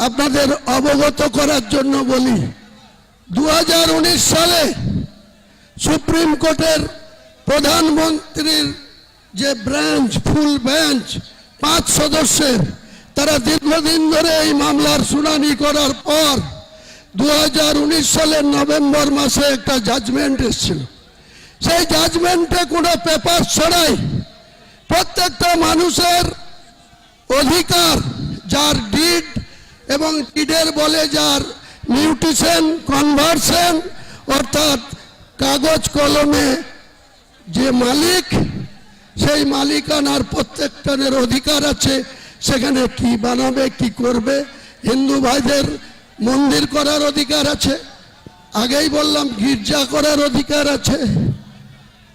আপনাদের অবগত করার জন্য বলি, 2019 সালে সুপ্রিম কোর্টের প্রধানমন্ত্রীর যে ব্রাঞ্চ, ফুল বেঞ্চ 5 সদস্যের, তারা দীর্ঘদিন ধরে এই মামলার শুনানি করার পর 2019 সালের নভেম্বর মাসে একটা জাজমেন্ট এসেছিল। সেই জাজমেন্টে কোনো পেপার ছাড়াই প্রত্যেকটা মানুষের অধিকার, যার ডিড এবং ডিডের বলে যার মিউটেশন, কনভার্সন, অর্থাৎ কাগজ কলমে যে মালিক, সেই মালিকানার প্রত্যেকটার অধিকার আছে। সেখানে কি বানাবে, কি করবে, হিন্দু ভাইদের মন্দির করার অধিকার আছে, আগেই বললাম গির্জা করার অধিকার আছে,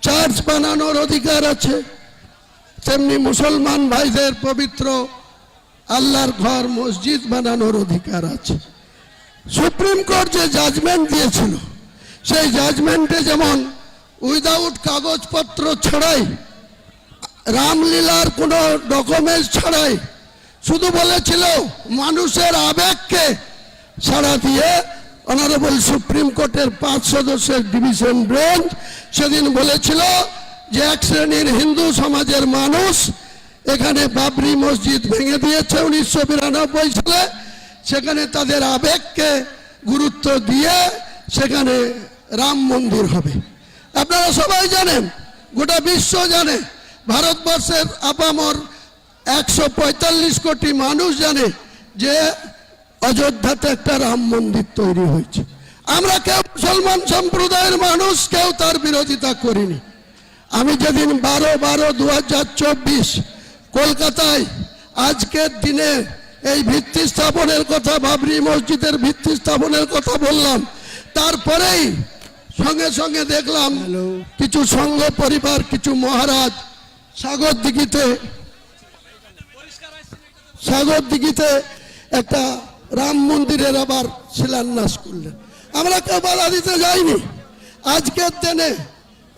চার্চ বানানোর অধিকার আছে, তেমনি মুসলমান ভাইদের পবিত্র আল্লাহর ঘর, মসজিদ বানানোর অধিকার আছে। সুপ্রিম কোর্ট যে জাজমেন্ট দিয়েছিল, সেই জাজমেন্টে যেমন উইদাউট কাগজপত্র ছাড়াই, রামলীলার কোনো ডকুমেন্টস ছাড়াই, শুধু বলেছিল মানুষের আবেগকে সাড়া দিয়ে অনারেবল সুপ্রিম কোর্টের 5 সদস্যের ডিভিশন বেঞ্চ সেদিন বলেছিল যে এক শ্রেণীর হিন্দু সমাজের মানুষ এখানে বাবরি মসজিদ ভেঙে দিয়েছে 1992 সালে, সেখানে তাদের আবেগকে গুরুত্ব দিয়ে সেখানে রাম মন্দির হবে। আপনারা সবাই জানেন, গোটা বিশ্ব জানে, ভারতবর্ষের আপামর 145 কোটি মানুষ জানে যে অযোধ্যাতে একটা রাম মন্দির তৈরি হয়েছে। আমরা কেউ মুসলমান সম্প্রদায়ের মানুষ কেউ তার বিরোধিতা করিনি। আমি যেদিন 12/12/2024 কলকাতায় আজকের দিনে এই ভিত্তি স্থাপনের কথা, বাবরি মসজিদের ভিত্তি স্থাপনের কথা বললাম, তারপরেই সঙ্গে সঙ্গে দেখলাম কিছু সংঘ পরিবার, কিছু মহারাজ সাগর দিঘিতে একটা রাম মন্দিরের আবার শিলান্যাস করলেন। আমরা কেউ বাধা দিতে যাইনি। আজকের দিনে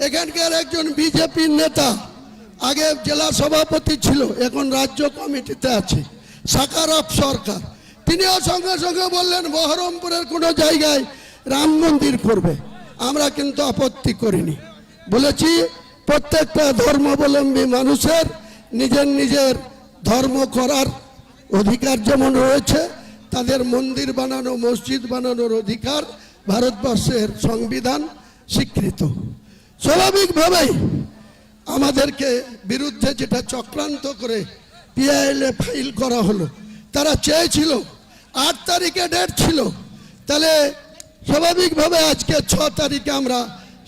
এখানকার একজন বিজেপির নেতা, আগে জেলা সভাপতি ছিল, এখন রাজ্য কমিটিতে আছে, সাকারাপ সরকার, তিনিও সঙ্গে সঙ্গে বললেন বহরমপুরের কোনো জায়গায় রাম মন্দির করবে। আমরা কিন্তু আপত্তি করিনি, বলেছি প্রত্যেকটা ধর্মাবলম্বী মানুষের নিজের নিজের ধর্ম করার অধিকার যেমন রয়েছে, তাদের মন্দির বানানো, মসজিদ বানানোর অধিকার ভারতবর্ষের সংবিধান স্বীকৃত। স্বাভাবিকভাবেই আমাদেরকে বিরুদ্ধে যেটা চক্রান্ত করে পিআইএল ফাইল করা হলো, তারা চেয়েছিল 8 তারিখে ডেট ছিল, তাহলে স্বাভাবিকভাবে আজকে 6 তারিখে আমরা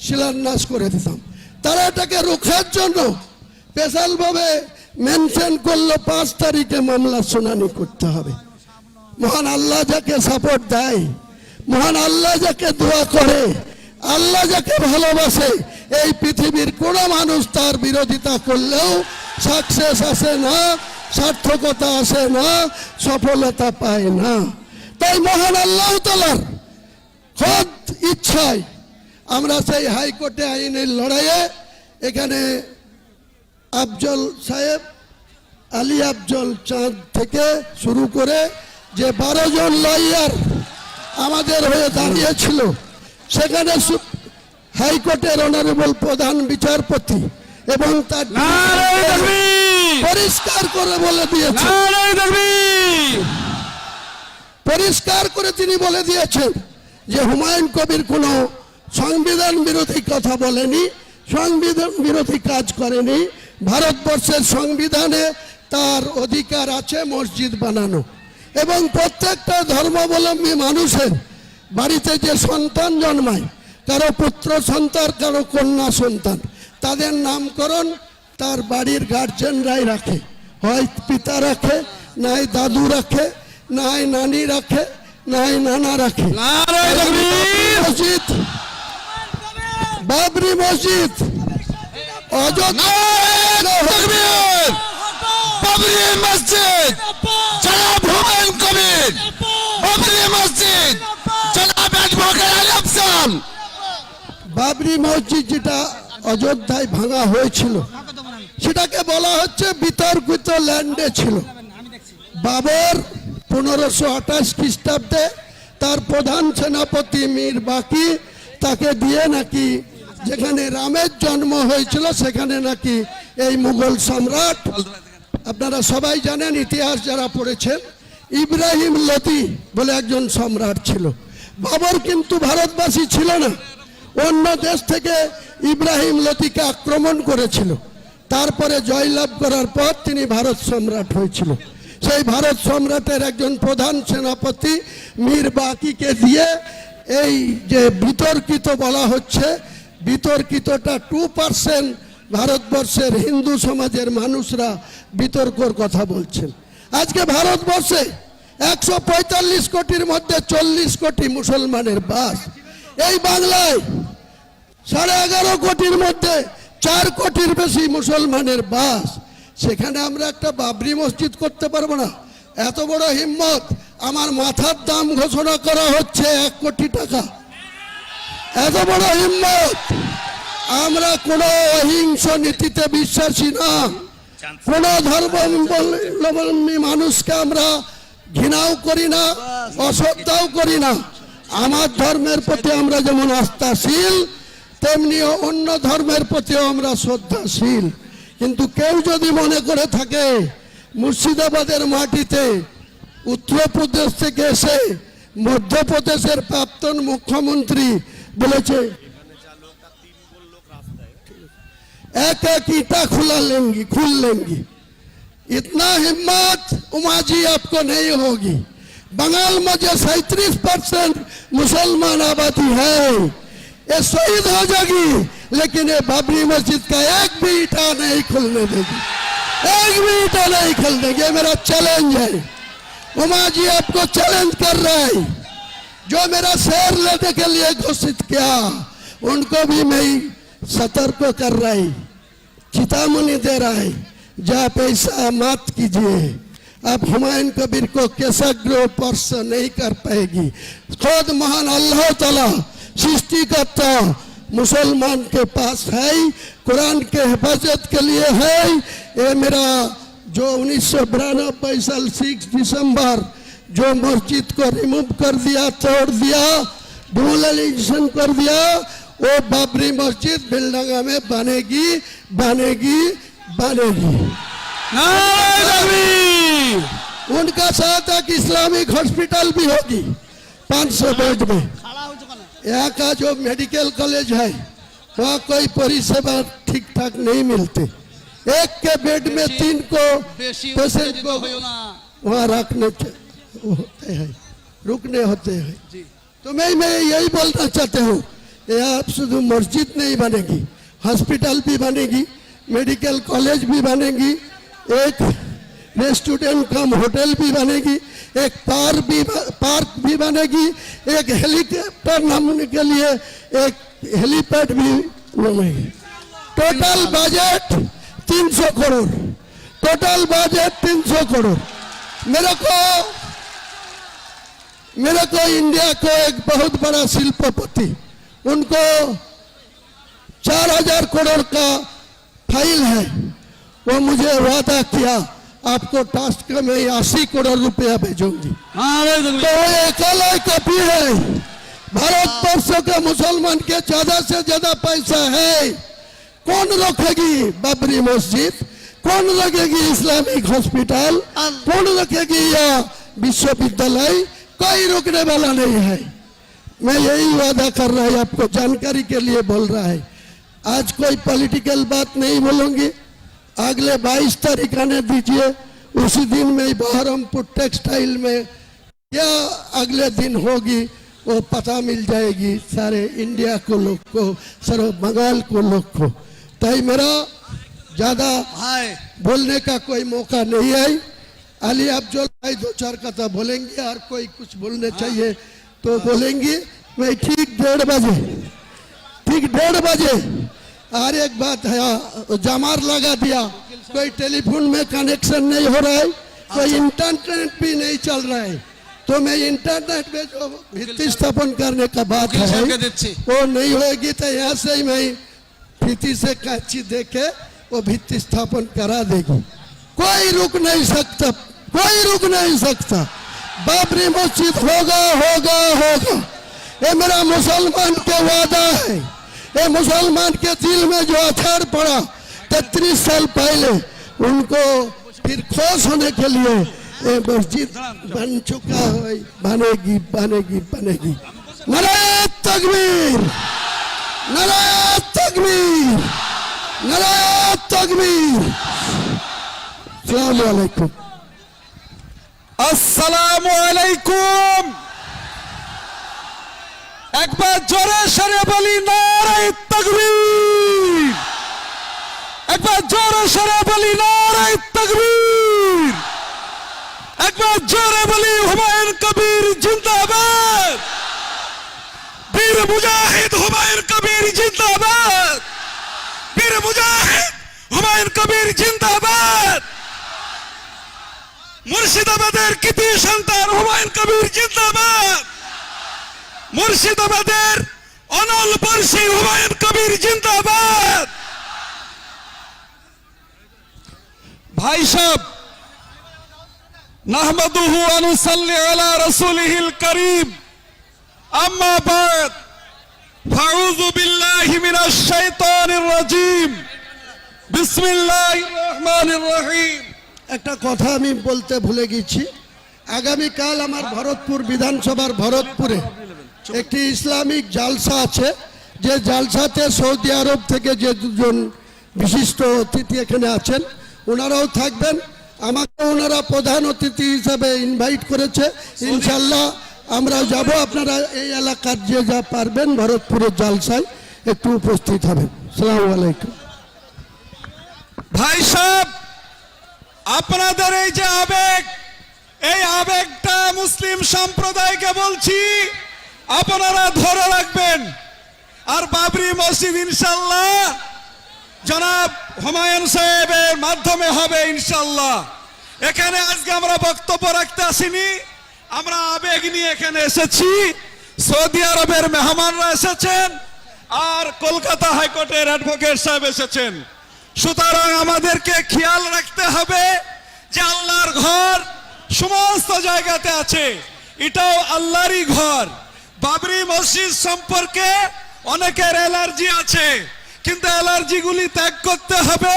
শিলান্যাস করে দিতাম। তারা এটাকে রোখার জন্য স্পেশালভাবে মেনশন করলো 5 তারিখে মামলা শুনানি করতে হবে। মহান আল্লাহ যাকে সাপোর্ট দেয়, মহান আল্লাহ যাকে দোয়া করে, আল্লাহ যাকে ভালোবাসে, এই পৃথিবীর কোনো মানুষ তার বিরোধিতা করলেও সাকসেস আসে না, সার্থকতা আসে না, সফলতা পায় না। তাই মহান আল্লাহ তাআলার খোদ ইচ্ছায় আমরা সেই হাইকোর্টে আইনের লড়াইয়ে এখানে আফজল সাহেব, আলী আফজল চাঁদ থেকে শুরু করে যে 12 জন লয়ার আমাদের হয়ে দাঁড়িয়েছিল, সেখানে হাইকোর্টের অনারেবল প্রধান বিচারপতি এবং তার পরিষ্কার করে বলে দিয়েছেন, পরিষ্কার করে তিনি বলে দিয়েছেন যে হুমায়ুন কবির কোনো সংবিধান বিরোধী কথা বলেনি, সংবিধান বিরোধী কাজ করেনি। ভারতবর্ষের সংবিধানে তার অধিকার আছে মসজিদ বানানো, এবং প্রত্যেকটা ধর্মাবলম্বী মানুষের বাড়িতে যে সন্তান জন্মায়, কারো পুত্র সন্তান, কারো কন্যা সন্তান, তাদের নামকরণ তার বাড়ির গার্জেনরাই রাখে, হয় পিতা রাখে, নাই দাদু রাখে, নাই নানি রাখে, নাই নানা রাখে। মসজিদ, বাবরি মসজিদ, অযোধ্যা বাবরি মসজিদ, জনাব হুমায়ুন কবির, বাবরি মসজিদ, জনাব অ্যাডভোকেট আলী আফজাল। বাবরি মসজিদ যেটা অযোধ্যায় ভাঙা হয়েছিল, সেটাকে বলা হচ্ছে বিতর্কিত ল্যান্ডে ছিল। বাবর 1528 খ্রিস্টাব্দে তার প্রধান সেনাপতি মীর বাকি তাকে দিয়ে নাকি যেখানে রামের জন্ম হয়েছিল সেখানে নাকি এই মুঘল সম্রাট, আপনারা সবাই জানেন ইতিহাস যারা পড়েছেন, ইব্রাহিম লোদি বলে একজন সম্রাট ছিল। বাবর কিন্তু ভারতবাসী ছিল না, অন্য দেশ থেকে ইব্রাহিম লোদিকে আক্রমণ করেছিল, তারপরে জয়লাভ করার পর তিনি ভারত সম্রাট হয়েছিল। সেই ভারত সম্রাটের একজন প্রধান সেনাপতি মীর বাকিকে দিয়ে এই যে বিতর্কিত বলা হচ্ছে, বিতর্কিতটা 2% ভারতবর্ষের হিন্দু সমাজের মানুষরা বিতর্কর কথা বলছেন। আজকে ভারতবর্ষে 145 কোটির মধ্যে 40 কোটি মুসলমানের বাস। এই বাংলায় 11.5 কোটির মধ্যে 4 কোটির বেশি মুসলমানের বাস। সেখানে আমরা একটা বাবরি মসজিদ করতে পারবো না? এত বড় হিম্মত! আমার মাথার দাম ঘোষণা করা হচ্ছে 1 কোটি টাকা। এত বড় হিম্মত! আমরা কোনো অহিংস নীতিতে বিশ্বাসী না, কোন ধর্মাবলম্বী মানুষকে আমরা ঘৃণাও করি না, অশ্রদ্ধাও করি না। আমার ধর্মের প্রতি আমরা যেমন আস্থাশীল, তেমনি অন্য ধর্মের প্রতিও আমরা শ্রদ্ধাশীল। কিন্তু কেউ যদি মনে করে থাকে মুর্শিদাবাদের মাটিতে উত্তরপ্রদেশ থেকে এসে মধ্যপ্রদেশের প্রাক্তন মুখ্যমন্ত্রী বলেছে एक एक ईटा खुल लेंगी, इतना हिम्मत उमा जी आपको नहीं होगी। बंगाल में जो 37% मुसलमान आबादी है ये शहीद हो जाएगी, लेकिन ये बाबरी मस्जिद का एक भी ईटा नहीं खुलने देगी, एक भी ईटा नहीं खुल देगी। ये मेरा चैलेंज है। उमा जी आपको चैलेंज कर रहा है। जो मेरा शेर लेने के लिए घोषित किया उनको भी मैं सतर्क कर रहा है, चेतावनी दे रहा है, जब ऐसा मत कीजिए। अब हुमायूं कबीर को केसग्र स्पर्श नहीं कर पाएगी। खुद महान अल्लाह ताला सृष्टिकर्ता मुसलमान के पास है, कुरान के हिफाजत के लिए है। ये मेरा जो 1992 साल 6 दिसंबर जो मस्जिद को रिमूव कर दिया, तोड़ दिया, डिमोलिशन कर दिया, वो बाबरी मस्जिद बिलडंगा में बनेगी बनेगी बनेगी। उनका साथ एक इस्लामिक हॉस्पिटल भी होगी 500 बेड में। यहाँ का जो मेडिकल कॉलेज है वहाँ कोई परिसेवा ठीक ठाक नहीं मिलते। एक के बेड में 3 को पेशेंट को वहाँ रखने होते हैं, रुकने होते हैं। तो मैं यही बोलना चाहता हूँ, यहाँ शुद्ध मस्जिद नहीं बनेगी, हॉस्पिटल भी बनेगी, मेडिकल कॉलेज भी बनेगी, एक रेस्टोरेंट कम होटल भी बनेगी, एक पार्क भी बनेगी, एक हेलीकॉप्टर नामने के लिए एक हेलीपैड भी बनेगी। Total budget 300 crore, total budget 300 crore. मेरे को इंडिया को एक बहुत बड़ा शिल्पपति, उनको 4000 करोड़ का फाइल है, वो मुझे वादा किया आपको टास्क में 80 करोड़ रुपया भेजूंगी। तो वो अकेला कपी है। भारतवर्ष के मुसलमान के ज्यादा से ज्यादा पैसा है। कौन रखेगी बाबरी मस्जिद, कौन रखेगी इस्लामिक हॉस्पिटल, कौन रखेगी या विश्वविद्यालय? कोई रुकने वाला नहीं है। मैं यही वादा कर रहा है, आपको जानकारी के लिए बोल रहा है। आज कोई पॉलिटिकल बात नहीं बोलूंगी। अगले 22 तारीख आने दीजिए, उसी दिन में बहरमपुर टेक्सटाइल में क्या अगले दिन होगी वो पता मिल जाएगी सारे इंडिया को लोग को, सारे बंगाल को लोग को। तो मेरा ज्यादा बोलने का कोई मौका नहीं है। अली अफजल भाई 2-4 कथा बोलेंगे और कोई कुछ बोलने चाहिए तो बोलेंगे। मैं ठीक 1:30 बजे और एक बात है, जमार लगा दिया, कोई टेलीफोन में कनेक्शन नहीं हो रहा है, कोई इंटरनेट भी नहीं चल रहा है। तो मैं इंटरनेट में जो भित्ति स्थापन करने का बात है वो नहीं होगी। तो यहाँ से ही मैं भित्ति से कांची देके वो भित्ति स्थापन करा देगी। कोई रुक नहीं सकता, कोई रुक नहीं सकता। बाबरी मस्जिद होगा होगा होगा, ये मेरा मुसलमान के वादा है। ये मुसलमान के दिल में जो अथार पड़ा 33 साल पहले, उनको फिर खुश होने के लिए ये मस्जिद बन चुका है, बनेगी बनेगी बनेगी। नारे तकबीर, नारे तकबीर, नारे तकबीर। अस्सलाम वालेकुम। আসসালামু আলাইকুম। একবার জোরে সরে বলি নারে তাকবীর। একবার জোরে সরে বলি নারে তাকবীর। একবার জোরে বলি হুমায়ুন কবির জিন্দাবাদ। বীর মুজাহিদ হুমায়ুন কবির জিন্দাবাদ। বীর মুজাহিদ হুমায়ুন কবির জিন্দাবাদ। মুর্শিদাবাদের কৃতি সন্তান হুমায়ুন কবির জিন্দাবাদ। মুর্শিদাবাদের অনল বর্ষী হুমায়ুন কবির জিন্দাবাদ। ভাই সাহেব, নাহমাদুহু ওয়া নুসাল্লি আলা রাসূলিহিল কারীম, আম্মা বাদ, ফাউযু বিল্লাহি মিনাশ শাইতানির রাজীম, বিসমিল্লাহির রহমানির রহিম। একটা কথা আমি বলতে ভুলে গেছি। আগামীকাল আমার ভরতপুর বিধানসভার ভরতপুরে একটি ইসলামিক জালসা আছে, যে জালসাতে সৌদি আরব থেকে যে দুজন বিশিষ্ট অতিথি এখানে আছেন ওনারাও থাকবেন। আমাকে ওনারা প্রধান অতিথি হিসাবে ইনভাইট করেছে। ইনশাল্লাহ আমরা যাব। আপনারা এই এলাকার যে যা পারবেন ভরতপুরের জালসায় একটু উপস্থিত হবেন। আসসালামু আলাইকুম। ভাই সাহেব, আপনাদের এই যে আবেগ, এই আবেগটা মুসলিম সম্প্রদায়কে বলছি আপনারা ধরে রাখবেন। আর বাবরি মসজিদ ইনশাল্লাহ জনাব হুমায়ুন সাহেবের মাধ্যমে হবে ইনশাল্লাহ। এখানে আজকে আমরা বক্তব্য রাখতে আসিনি, আমরা আবেগ নিয়ে এখানে এসেছি। সৌদি আরবের মেহমানরা এসেছেন আর কলকাতা হাইকোর্টের অ্যাডভোকেট সাহেব এসেছেন। সুতরাং আমাদেরকে খেয়াল রাখতে হবে যে আল্লাহর ঘর সমস্ত জায়গাতে আছে, এটাও আল্লাহরই ঘর। বাবরি মসজিদ সম্পর্কে অনেকের অ্যালার্জি আছে, কিন্তু অ্যালার্জিগুলি ত্যাগ করতে হবে।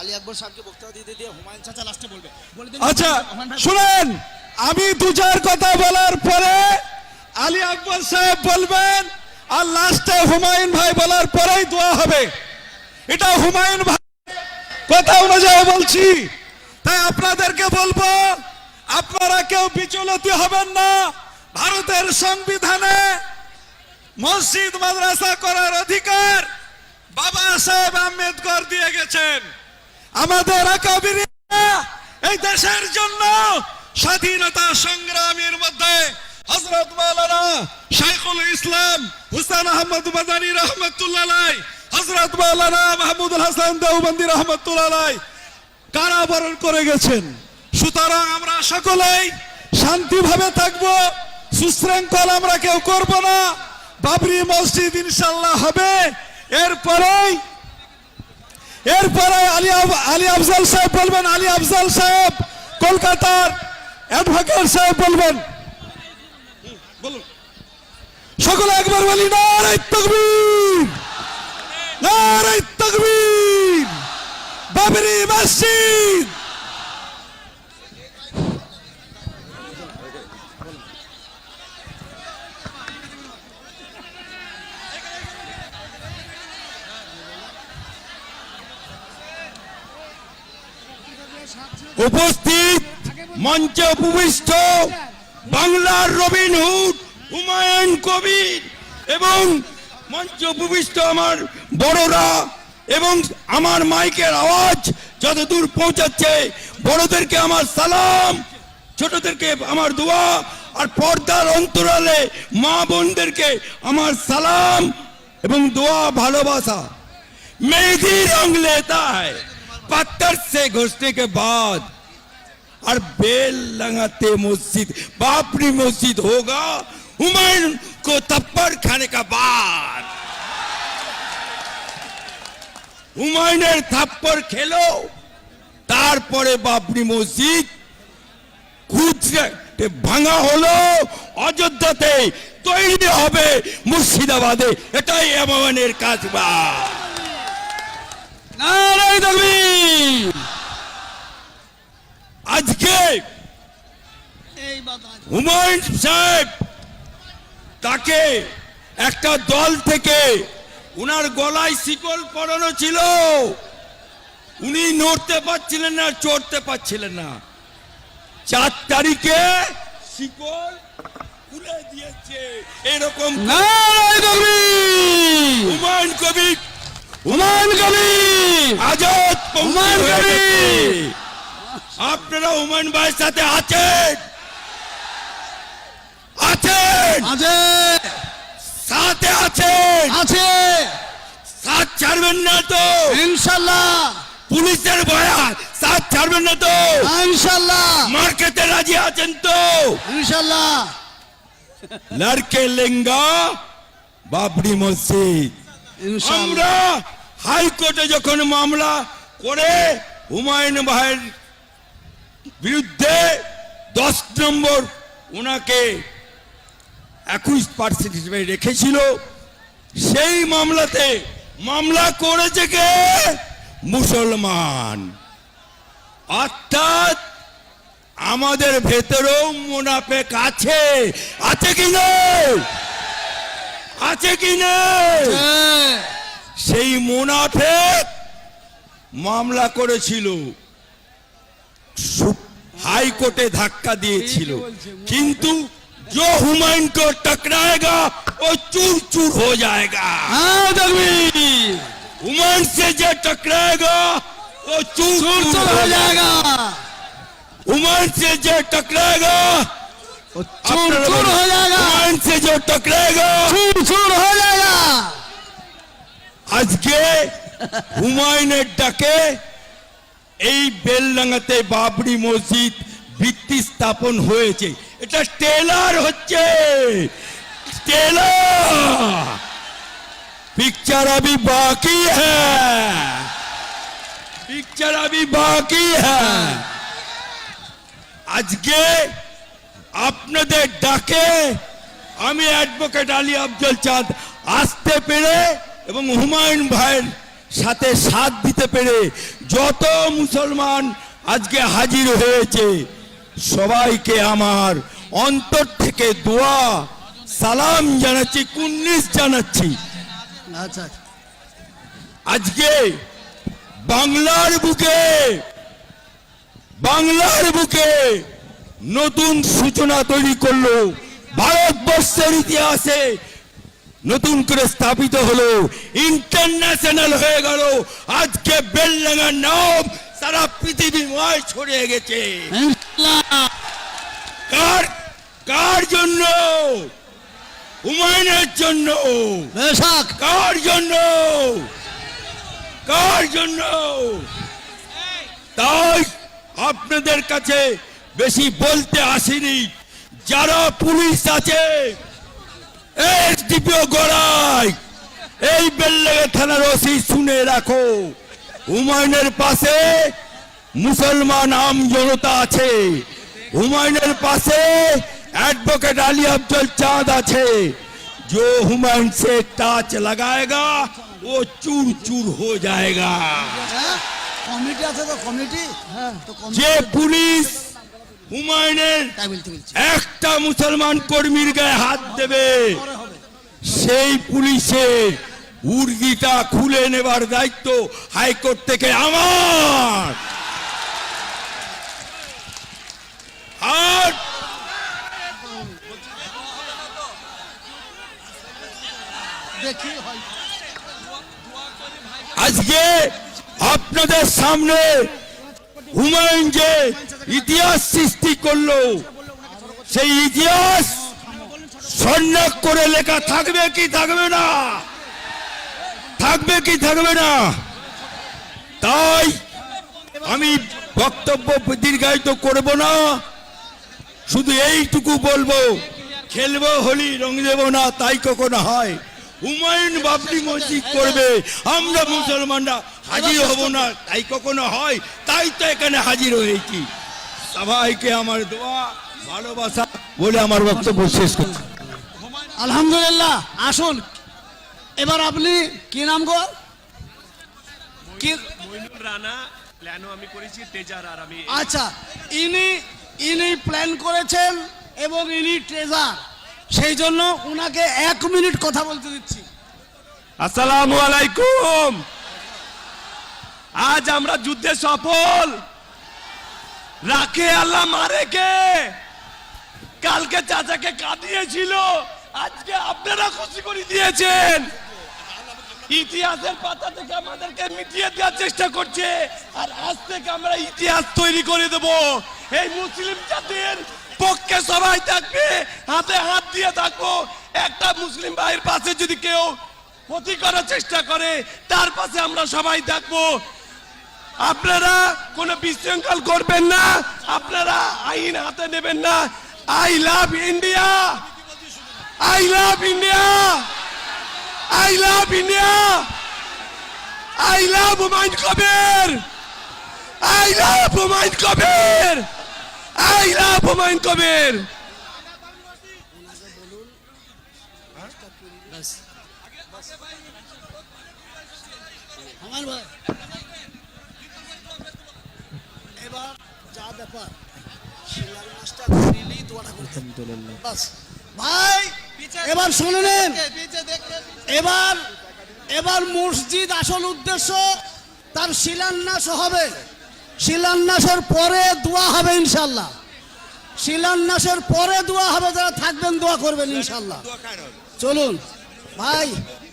আলী আকবর সাহেবকে বক্তব্য দিয়ে দিয়ে হুমায়ুন চাচা লাস্টে বলবে। আচ্ছা শুনেন, আমি দুজার কথা বলার পরে আলী আকবর সাহেব বলবেন, আর লাস্টে হুমায়ুন ভাই বলার পরেই দোয়া হবে। এটা হুমায়ুন ভাই কথা অনুযায়ী বলছি। তাই আপনাদেরকে বলবো, আপনারা কেউ বিচলিত হবেন না। ভারতের সংবিধানে মসজিদ মাদ্রাসা করার অধিকার বাবা সাহেব আম্বেদকর দিয়ে গেছেন। আমাদের আকাবিরিরা এই দেশের জন্য স্বাধীনতা সংগ্রামের মধ্যে হযরত মাওলানা শাইখুল ইসলাম হুসাইন আহমদ মাদানী রহমাতুল্লাহ আলাইহি, হযরত মাওলানা মাহমুদুল হাসান দেওবন্দি রহমাতুল্লাহ আলাইহি কারাবরণ করে গেছেন। সুতরাং আমরা সকলেই শান্তিভাবে থাকবো, সুশৃঙ্খল আমরা কেউ করব না। বাবরি মসজিদ ইনশাআল্লাহ হবে। এরপরে আলী আফজাল সাহেব বলবেন। আলী আফজাল সাহেব কলকাতার অ্যাডভোকেট সাহেব বলবেন। বলুন সকলে একবার বলি নারে তাকবীর, নারে তাকবীর। বাবরি মসজিদ উপস্থিত, মঞ্চে উপবিষ্ট বাংলার রবিনহুড হুমায়ুন কবির এবং মঞ্চে উপবিষ্ট আমার বড়রা এবং আমার মাইকের আওয়াজ যতদূর পৌঁছাচ্ছে, বড়দেরকে আমার সালাম, ছোটদেরকে আমার দোয়া, আর পর্দার অন্তরালে মা বোনদেরকে আমার সালাম এবং দোয়া, ভালোবাসা। मेहंदी रंग लेता है पत्थर से घुसने के बाद, और बेल लगाते मस्जिद बाबरी मस्जिद होगा हुमायूं को थप्पड़ खाने का बाद। হুমায়ুনের থাপ্পড় খেলো, তারপরে বাবরি মসজিদ খুচরা ভাঙা হলো অযোধ্যাতে, তৈরি হবে মুর্শিদাবাদে। এটাই এমনের কাজ। বা নারায়ে তাকবীর। আজকে হুমায়ুন সাহেব তাকে একটা দল থেকে উনার গলায় শিকল পরানো ছিল, উনি নড়তে পারছিলেন না, চড়তে পারছিলেন না। 4 তারিখে শিকল খুলে দিয়েছে। এরকম নারায়ে তাকবীর। হুমায়ুন কবির, হুমায়ুন কবির, আজাদ হুমায়ুন কবির। আপনারা হুমায়ুন ভাইয়ের সাথে আছেন, আছেন, আছে সাথে আছেন, আছে সাথ ছাড়বেন না তো? ইনশাআল্লাহ, পুলিশের ভয়া সাথ ছাড়বেন না তো? ইনশাআল্লাহ, মার খেতে রাজি আছেন তো? ইনশাআল্লাহ, লড়কে লেঙ্গা বাবরি মসজিদ। ইনশাআল্লাহ। আমরা হাইকোর্টে যখন মামলা করে হুমায়ুন ভাইয়ের বিরুদ্ধে 10 নম্বর ওনাকে 21% হিসেবে রেখেছিল, সেই মামলাতে মামলা করেছে কে? মুসলমান। অর্থাৎ আমাদের ভেতরেও মুনাফেক আছে, আছে কি নেই? আছে কি নেই? সেই মুনাফেক মামলা করেছিল, হাইকোর্টে ধাক্কা দিয়েছিল, কিন্তু जो हुमायूं को टकराएगा वो चूर चूर हो जाएगा। नारे तकबीर। हुमायूं से जो टकराएगा वो चूर चूर हो जाएगा। हुमायूं से जो टकराएगा वो चूर चूर हो जाएगा। हुमायूं से जो टकराएगा चूर चूर हो जाएगा। আজকে হুমায়ুনের ডাকে এই বেলডাঙ্গাতে বাবরি মসজিদ ভিত্তি স্থাপন হয়েছে। এটা টেলার হচ্ছে, টেলার। पिक्चर अभी बाकी है, पिक्चर अभी बाकी है। আজকে আপনাদের ডাকে আমি অ্যাডভোকেট আলী আফজল চাঁদ আসতে পেরে এবং হুমায়ুন ভাইয়ের সাথে সাথ দিতে পেরে যত মুসলমান আজকে হাজির হয়েছে সবাইকে আমার অন্তর থেকে দোয়া সালাম জানাচ্ছি, কুন্নিস জানাচ্ছি। আচ্ছা, আজকে বাংলার বুকে নতুন সূচনা তৈরি করলো, ভারতবর্ষের ইতিহাসে নতুন করে স্থাপিত হলো, ইন্টারন্যাশনাল হয়ে গেল। আজকে বেলডাঙ্গার নাম সারা পৃথিবীময় ছড়িয়ে গেছে। কার জন্য? হুমায়ুনের জন্য। কার জন্য? কার জন্য? তাই আপনাদের কাছে বেশি বলতে আসিনি। যারা পুলিশ আছে, এসডিপিও গড়াই, এই বেলডাঙ্গা থানার ওসি শুনে রাখো, হুমায়ুনের পাশে মুসলমান আম জনতা আছে, হুমায়ুনের পাশে एडवोकेट अली अफजल चांद আছে। जो हुमायूं से टाच लगाएगा वो चूर चूर हो जाएगा। কমিটি আছে তো, কমিটি যে পুলিশ হুমায়ুনের একটা মুসলমান কর্মীর গায়ে হাত দেবে সেই পুলিশের উর্দিটা খুলে নেবার দায়িত্ব হাইকোর্ট থেকে আমার। আর আজকে আপনাদের সামনে হুমায়ুন যে ইতিহাস সৃষ্টি করলো, সেই ইতিহাস স্বর্ণাক করে লেখা থাকবে কি থাকবে না? থাকবে কি থাকবে না? তাই আমি বক্তব্য দীর্ঘায়িত করব না, শুধু এইটুকু বলবো, খেলবো হোলি রং দেব না, তাই কখনো হয়। হুমায়ুন বাবরি মসজিদ করবে, আমরা মুসলমানরা হাজির হব না, তাই কখনো হয়? তাই তো এখানে হাজির হয়েছি। সবাইকে আমার দোয়া, ভালোবাসা বলে আমার বক্তব্য শেষ করছি। আলহামদুলিল্লাহ, আসুন এবার আপনি কি নাম গো? কি? মইনুল রানা, প্ল্যানও আমি করেছি, তেজার আর আমি। আচ্ছা, ইনি প্ল্যান করেছেন এবং ইনি ট্রেজার, সেই জন্য উনাকে 1 মিনিট কথা বলতে দিচ্ছি। আসসালামু আলাইকুম। আজ আমরা যুদ্ধে সফল। রাখে আল্লাহ মারে কে? কালকে চাচাকে কাঁদিয়েছিল, আজকে আপনারা খুশি করে দিয়েছেন। ইতিহাসের পাতা থেকে আমাদেরকে মিটিয়ে দেওয়ার চেষ্টা করছে, আর আজ থেকে আমরা ইতিহাস তৈরি করে দেব। এই মুসলিম জাতির পক্ষে সবাই থাকবে, হাতে হাত দিয়ে থাকবো। একটা মুসলিম ভাইয়ের পাশে যদি কেউ ক্ষতি করার চেষ্টা করে, তার পাশে আমরা সবাই থাকবো। আপনারা কোনো বিশৃঙ্খল করবেন না, আপনারা আইন হাতে নেবেন না। I love India, I love India, I love India, I love Humayun Kabir, I love Humayun Kabir, I love Humayun Kabir. আমার ভাই, এবার যা ব্যাপার শিলান্যাসটা করিলেই দোয়াটা করতে হবে। বাস ভাই, এবার শুনে নেন। এবার মসজিদ আসল উদ্দেশ্য, তার শিলান্যাস হবে। শিলান্যাসের পরে দোয়া হবে ইনশাল্লাহ। শিলান্যাসের পরে দোয়া হবে, যারা থাকবেন দোয়া করবেন ইনশাল্লাহ। চলুন ভাই,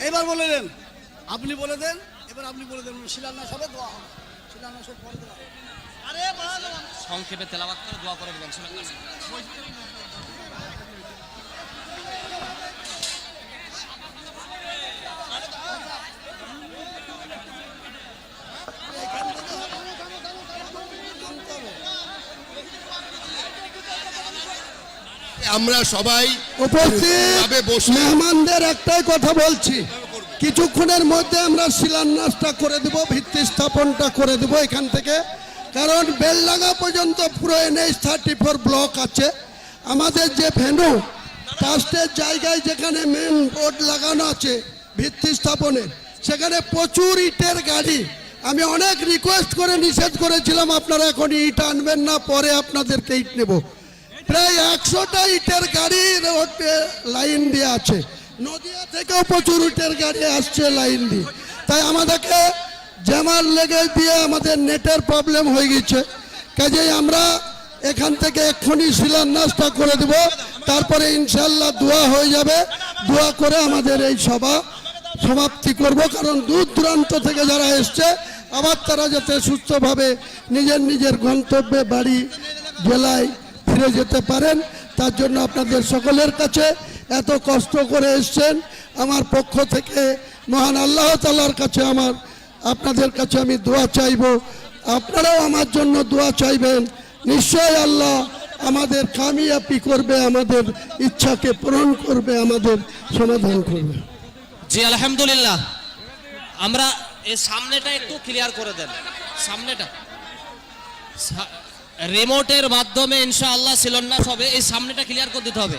এবার বলে দেন, আপনি বলে দেন, এবার আপনি বলে দেন শিলান্যাস হবে, দোয়া হবে। শিলান্যাসের পরে দোয়া হবে। আরে ভালো সংক্ষেপে তেলাওয়াত করে দোয়া করে দিবেন। আমরা সবাই উপস্থিত মেহমানদের একটাই কথা বলছি, কিছুক্ষণের মধ্যে আমরা শিলান্যাসটা করে দেব, ভিত্তি স্থাপনটা করে দেব এখান থেকে। কারণ বেলডাঙ্গা পর্যন্ত পুরো NH-34 ব্লক আছে। আমাদের যে ভেন্যু ট্রাস্টের জায়গায় যেখানে মেন রোড লাগানো আছে ভিত্তি স্থাপনের, সেখানে প্রচুর ইটের গাড়ি। আমি অনেক রিকোয়েস্ট করে নিষেধ করেছিলাম, আপনারা এখন ইট আনবেন না, পরে আপনাদেরকে ইট নেব। প্রায় 100টা ইটের গাড়ি রোডে লাইন দিয়ে আছে, নদিয়া থেকেও প্রচুর ইটের গাড়ি আসছে লাইন দিয়ে। তাই আমাদেরকে জামার লেগে দিয়ে আমাদের নেটের প্রবলেম হয়ে গেছে। কাজেই আমরা এখান থেকে এক্ষুনি শিলান্যাসটা করে দেব, তারপরে ইনশাল্লাহ দোয়া হয়ে যাবে। দোয়া করে আমাদের এই সভা সমাপ্তি করব। কারণ দূর দূরান্ত থেকে যারা এসছে, আবার তারা যাতে সুস্থভাবে নিজের নিজের গন্তব্যে বাড়ি জেলায় ফিরে যেতে পারেন, তার জন্য আপনাদের সকলের কাছে, এত কষ্ট করে এসছেন, আমার পক্ষ থেকে মহান আল্লাহ তাআলার কাছে আপনাদের কাছে আমি দোয়া চাইব। আপনারাও আমার জন্য দোয়া চাইবেন। নিশ্চয় আল্লাহ আমাদের কামিয়াবি করবে, আমাদের ইচ্ছাকে পূরণ করবে, আমাদের সমাধান করবে। জি আলহামদুলিল্লাহ। আমরা এই সামনেটা একটু ক্লিয়ার করে দেন, সামনেটা রিমোটের মাধ্যমে ইনশাআল্লাহ শিলান্যাস হবে। এই সামনেটা ক্লিয়ার করে দিতে হবে।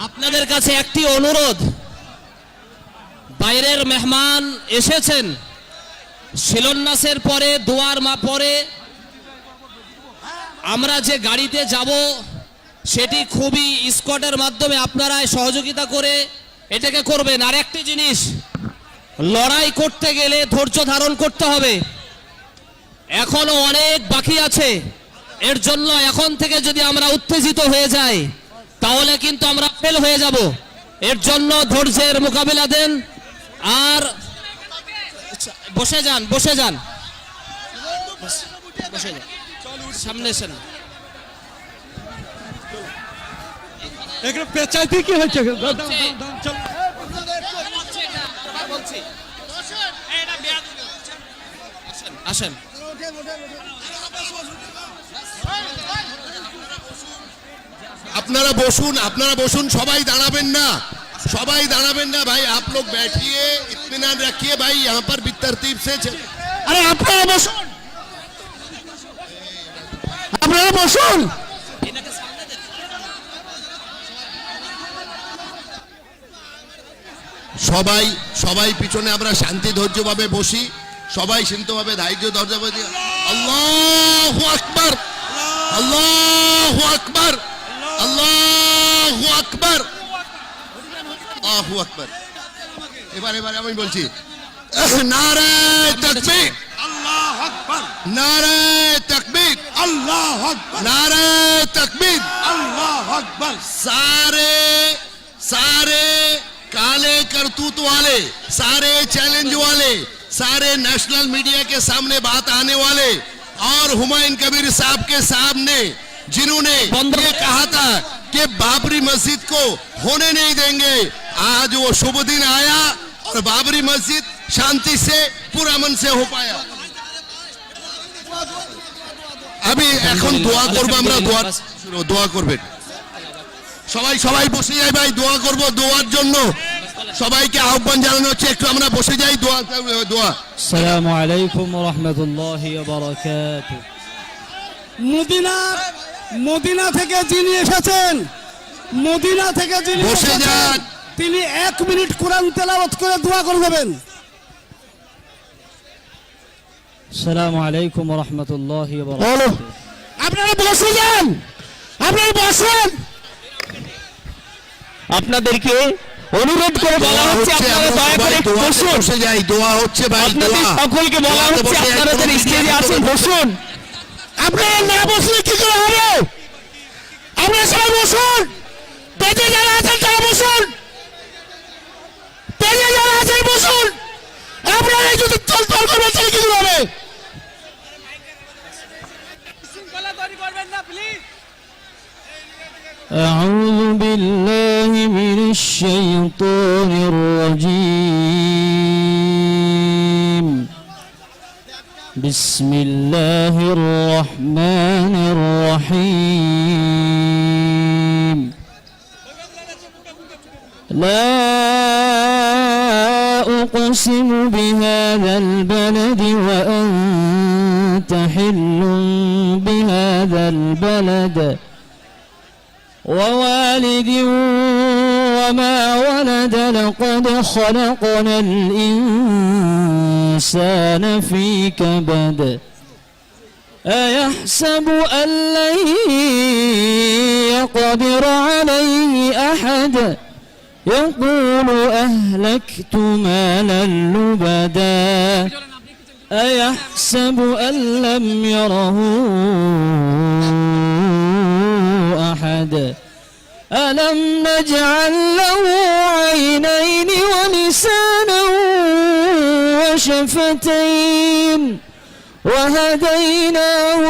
আপনাদের কাছে একটি অনুরোধ, বাইরের মেহমান এসেছেন, শিলান্যাসের পরে দোয়ার পরে আমরা যে গাড়িতে যাব সেটি খুবই স্কোয়াডের মাধ্যমে আপনারা সহযোগিতা করে এটাকে করবেন। আর একটি জিনিস, লড়াই করতে গেলে ধৈর্য ধারণ করতে হবে, এখনো অনেক বাকি আছে। এর জন্য এখন থেকে যদি আমরা উত্তেজিত হয়ে যাই, তাহলে কিন্তু আমরা ফেল হয়ে যাব। এর জন্য ধৈর্যের মোকাবিলা দেন। আর বসে যান, বসে যান, বসে যান, সামনে এসেন। এখানে পেঁচাইতে কি হয়েছে? আসেন। আপনারা বসুন, সবাই দাঁড়াবেন না, सबाई दाड़ाबेन ना भाई, आप लोग बैठिए, इत्मीनान रखिए भाई, यहाँ पर भी तरतीब से अरे আপনারা বসুন, আপনারা বসুন। সবাই সবাই পিছনে আমরা শান্তি ধৈর্যভাবে বসি, সবাই শান্তভাবে ধৈর্যভাবে আল্লাহু আকবার, আল্লাহু আকবার, আল্লাহু আকবার, আল্লাহু আকবার। এবার আমি বলছি, নারে তাকবীর, আল্লাহু আকবার, নারে তাকবীর, আল্লাহু আকবার, नारे तकबीर, আল্লাহু আকবার। सारे सारे काले करतूत वाले, सारे चैलेंज वाले, सारे नेशनल मीडिया के सामने बात आने वाले और हुमायूं कबीर साहब के सामने जिन्होंने ये कहा था कि बाबरी मस्जिद को होने नहीं देंगे, आज वो शुभ दिन आया और बाबरी मस्जिद शांति से पुरअमन से हो पाया। আমি এখন দোয়া করব, আমরা দোয়া করবেন সবাই, সবাই বসে যাই ভাই, দোয়া করব। দোয়ার জন্য সবাইকে আহ্বান জানানো হচ্ছে, একটু আমরা বসে যাই, দোয়া। আসসালামু আলাইকুম ওয়া রাহমাতুল্লাহি ওয়া বারাকাতুহু। মদিনা থেকে যিনি এসেছেন, মদিনা থেকে যিনি বসে এসেছেন, যান। তিনি 1 মিনিট কোরআন তেলাওয়াত করে দোয়া করে দেবেন। আসসালামু আলাইকুম ওয়া রাহমাতুল্লাহি ওয়া বারাকাতুহু। আপনারা বসে যান, আপনারা বসেন। আপনাদেরকে অনুরোধ করে বলা হচ্ছে আপনারা দয়া করে একটু বসুন। বসে যাই, দোয়া হচ্ছে ভাই, আপনাদের দোয়া। সকলকে বলা দোয়াতে হচ্ছে বসে আপনারা যারা একদম স্টেজে আছেন বসুন। আপনারা না বসলে কি করে হবে? আপনারা সবাই বসুন, পেটে যারা আছেন তারা বসুন, পেটে যারা আছেন বসুন। আপনারা যদি তল করবেন তাহলে কি করে হবে? أعوذ بالله من الشيطان الرجيم. بسم الله الرحمن الرحيم. لا أقسم بهذا البلد وأنت حل بهذا البلد ووالد وما ولد لقد خلقنا الإنسان في كبد أيحسب أن لن يقدر عليه أحد يقول أهلكت مالا لبدا أيحسب أن لم يره أحد ألم نجعل له عينين ولسانا وشفتين وهديناه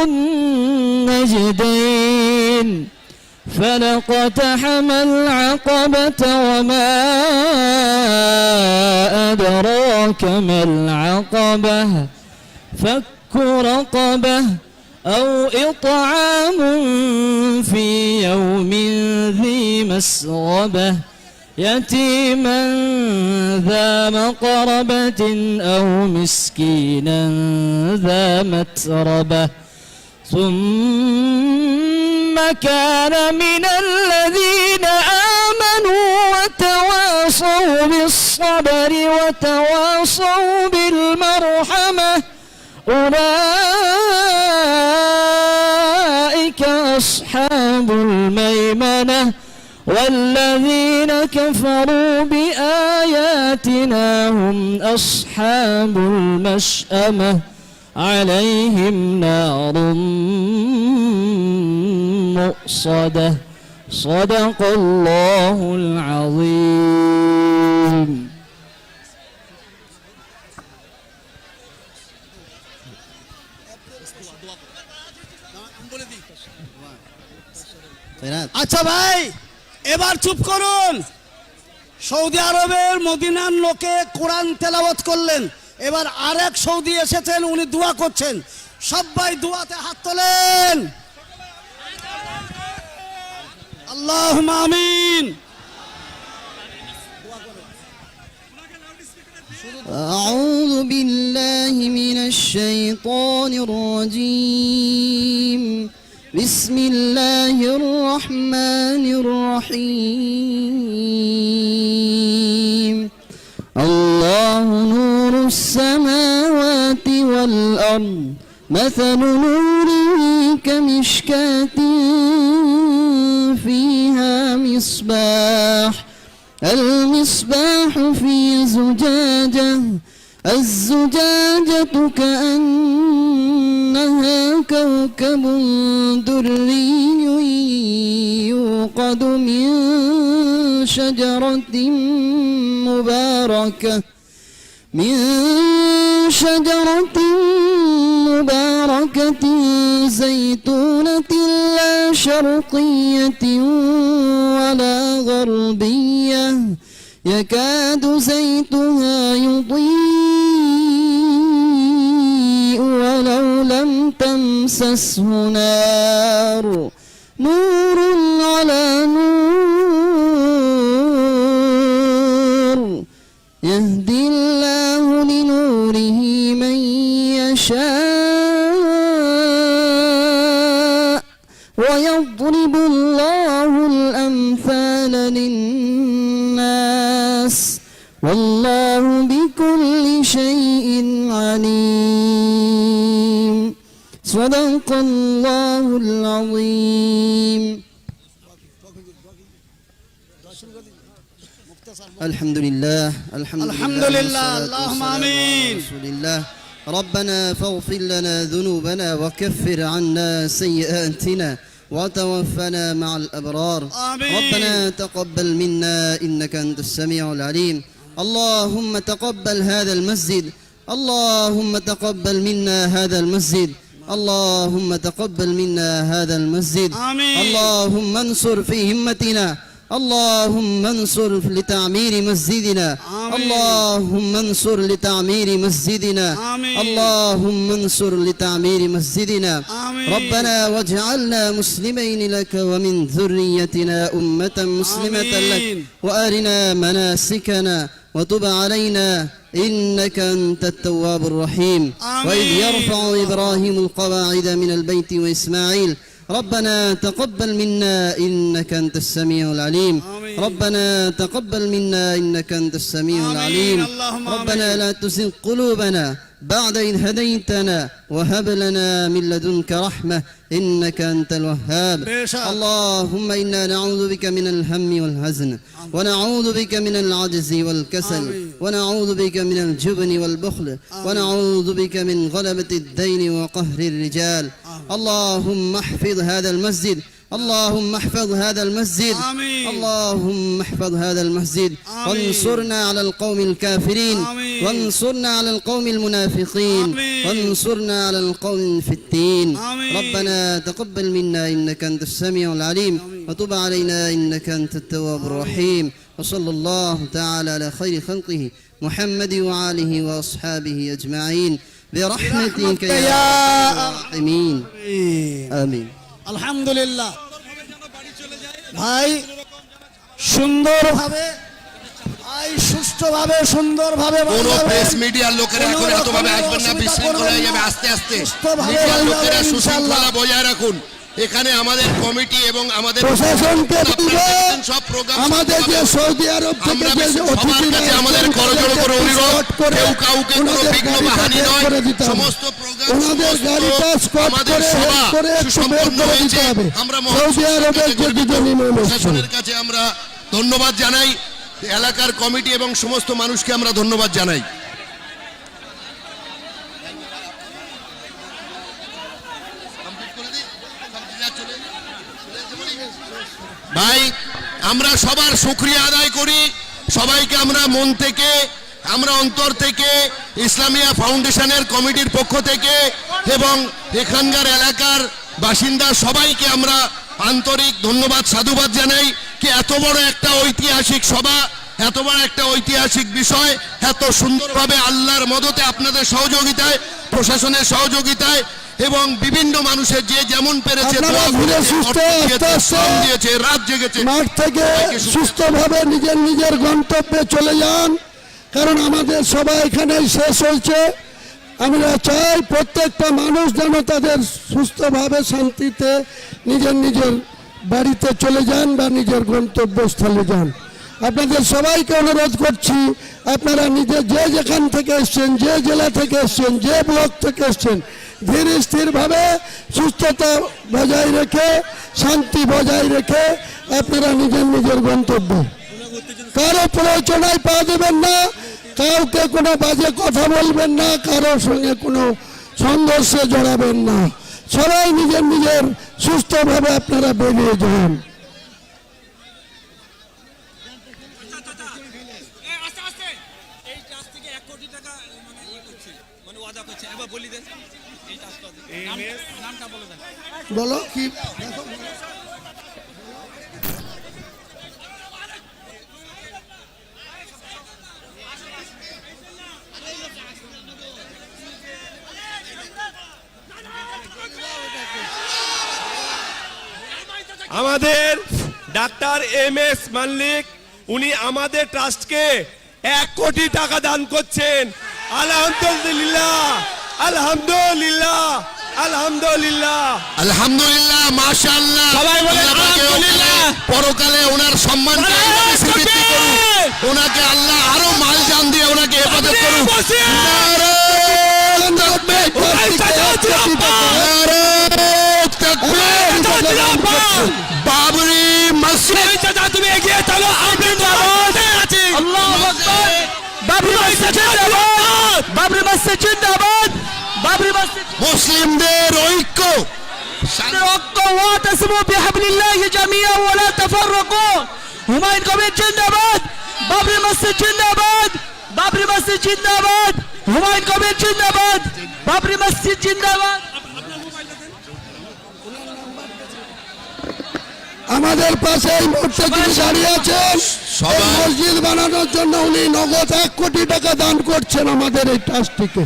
النجدين فلقتحم العقبة وما أدراك ما العقبة فك رقبة أو إطعام في يوم ذي مسغبة يتيما ذا مقربة أو مسكينا ذا متربة ثم كان من الذين آمنوا وتواصوا بالصبر وتواصوا بالمرحمة أولئك أصحاب الميمنة والذين كفروا بآياتنا هم أصحاب المشأمة عليهم نار مؤصدة صدق الله العظيم. আচ্ছা ভাই, এবার চুপ করুন। সৌদি আরবের মদিনার লোকে কোরআন তেলাওয়াত করলেন, এবার আরেক সৌদি এসেছেন, উনি দোয়া করছেন। সবাই দোয়াতে হাত তোলেন। আল্লাহুম্মা আমিন। أعوذ بالله من الشيطان الرجيم. بسم الله الرحمن الرحيم. مثل نوره كمشكاة فيها مصباح المصباح في زجاجة الزجاجة كأنها كوكب دري يوقد من شجرة مباركة زيتونة لا شرقية ولا غربية يكاد زيتها يضيء ولو لم تمسسه نار نور على نور يهدي الله لنوره من يشاء ويضرب الله الأمثال للناس والله بكل شيء عليم صدق الله العظيم الحمد لله الحمد لله اللهم آمين رسول الله ربنا فاغفر لنا ذنوبنا وكفر عنا سيئاتنا وتوفنا مع الأبرار آمين. ربنا تقبل منا إنك أنت السميع العليم اللهم تقبل هذا المسجد اللهم تقبل منا هذا المسجد اللهم تقبل منا هذا المسجد آمين. اللهم انصر في همتنا اللهم انصر لتعمير مسجدنا آمين. اللهم انصر لتعمير مسجدنا آمين. اللهم انصر لتعمير مسجدنا آمين. ربنا واجعلنا مسلمين لك ومن ذريتنا أمة مسلمة آمين. لك وأرنا مناسكنا وتب علينا إنك أنت التواب الرحيم آمين. وإذ يرفع إبراهيم القواعد من البيت وإسماعيل ربنا تقبل منا إنك أنت السميع العليم آمين. ربنا تقبل منا إنك أنت السميع آمين. العليم اللهم ربنا آمين. لا تزغ قلوبنا بعد إذ هديتنا وهب لنا من لدنك رحمة إنك أنت الوهاب بشر. اللهم إنا نعوذ بك من الهم والحزن ونعوذ بك من العجز والكسل آمين. ونعوذ بك من الجبن والبخل ونعوذ بك من غلبة الدين وقهر الرجال اللهم احفظ هذا المسجد اللهم احفظ هذا المسجد آمين. اللهم احفظ هذا المسجد آمين. وانصرنا على القوم الكافرين آمين. وانصرنا على القوم المنافقين آمين. وانصرنا على القوم الفتين آمين. ربنا تقبل منا إنك أنت السميع العليم وتب علينا إنك أنت التواب الرحيم وصلى الله تعالى على خير خلقه محمد وآله وأصحابه أجمعين برحمتك يا أرحم الراحمين آمين আলহামদুলিল্লাহ ভাই সুন্দরভাবে সুন্দরভাবে কোনো প্রেস মিডিয়ার লোকেরা এখন এতভাবে আসবেন না, বিশৃঙ্খলা হয়ে যাবে। আস্তে আস্তে মিডিয়ার লোকেরা সুশৃঙ্খলা বজায় রাখুন। এখানে আমাদের কমিটি এবং আমাদের প্রশাসনকে বলবো, সব প্রোগ্রাম আমাদের যে সৌদি আরব থেকে আমরা যে সবার অতিথিরা কাছে আমাদের করজোড়ো করে অনুরোধ, কেউ কাউকে কোনো বিঘ্ন বা হানি নয়, সমস্ত প্রোগ্রাম ওনাদের গাড়িটা স্কট আমাদের করে সভা হেল্প করে একটু বের সুসম্পন্ন করে হয়েছে। দিতে হবে। আমরা সৌদি আরবের যে দুজন ইমাম এসেছেন। প্রশাসনের কাছে আমরা ধন্যবাদ জানাই, এলাকার কমিটি এবং সমস্ত মানুষকে আমরা ধন্যবাদ জানাই। ভাই আমরা সবার শুকরিয়া আদায় করি, সবাইকে আমরা মন থেকে, আমরা অন্তর থেকে ইসলামিয়া ফাউন্ডেশনের কমিটির পক্ষ থেকে এবং এখানকার এলাকার বাসিন্দা সবাইকে আমরা আন্তরিক ধন্যবাদ সাধুবাদ জানাই কি এত বড় একটা ঐতিহাসিক সভা, এত বড় একটা ঐতিহাসিক বিষয় এত সুন্দরভাবে আল্লাহর মদতে আপনাদের সহযোগিতায়, প্রশাসনের সহযোগিতায় এবং বিভিন্ন মানুষের যে যেমন পেরেছে আপনারা দোয়া ধীরে করেছে, সুস্থে অর্থ দিয়েছে, আস্তে শ্রম আস্তে দিয়েছে, রাত জেগেছে। মাঠ থেকে সুস্থভাবে নিজের নিজের গন্তব্যে চলে যান, কারণ আমাদের সবাই এখানে শেষ হয়েছে। আমরা চাই প্রত্যেকটা মানুষ যেন তাদের সুস্থভাবে শান্তিতে নিজের নিজের বাড়িতে চলে যান বা নিজের গন্তব্যস্থলে যান। আপনাদের সবাইকে অনুরোধ করছি, আপনারা নিজে যে যেখান থেকে এসছেন, যে জেলা থেকে এসছেন, যে ব্লক থেকে এসছেন, ধীর স্থিরভাবে সুস্থতা বজায় রেখে শান্তি বজায় রেখে আপনারা নিজের নিজের গন্তব্য, কারো প্ররোচনায় পা দেবেন না, কাউকে কোনো বাজে কথা বলবেন না, কারোর সঙ্গে কোনো সংঘর্ষে জড়াবেন না, সবাই নিজের নিজের সুস্থভাবে আপনারা বেরিয়ে যান। বলো কি আমাদের ডাক্তার MS মাল্লিক উনি আমাদের ট্রাস্টকে 1 কোটি টাকা দান করছেন। আলহামদুলিল্লাহ, আলহামদুলিল্লাহ, আলহামদুলিল্লাহ, আলহামদুলিল্লাহ, মাশাআল্লাহ। সবাই বলে আল্লাহ পাকে আলহামদুলিল্লাহ। পরকালে ওনার সম্মানকে এইভাবে স্বীকৃতি করুন, ওনাকে আল্লাহ আরো মাল জান দিয়ে ওনাকে হেফাজত করুন। বাবরি মসজিদ তুমি এগিয়ে চলো, আপনি তো আমাদের আছি। আল্লাহু আকবার। বাবরি মসজিদ জিন্দাবাদ, বাবরি মসজিদ জিন্দাবাদ, বাবরি মসজিদ মুসলিমদের ঐক্য واعتصموا بحبل الله جميعا ولا تفرقوا হুমায়ুন কবির জিন্দাবাদ বাবরি মসজিদ জিন্দাবাদ বাবরি মসজিদ জিন্দাবাদ হুমায়ুন কবির জিন্দাবাদ বাবরি মসজিদ জিন্দাবাদ আমাদের পাশে এই মুহূর্তে যিনি দাঁড়িয়ে আছেন, এই মসজিদ বানানোর জন্য উনি নগদ 1 কোটি টাকা দান করছেন আমাদের এই ট্রাস্টটিকে,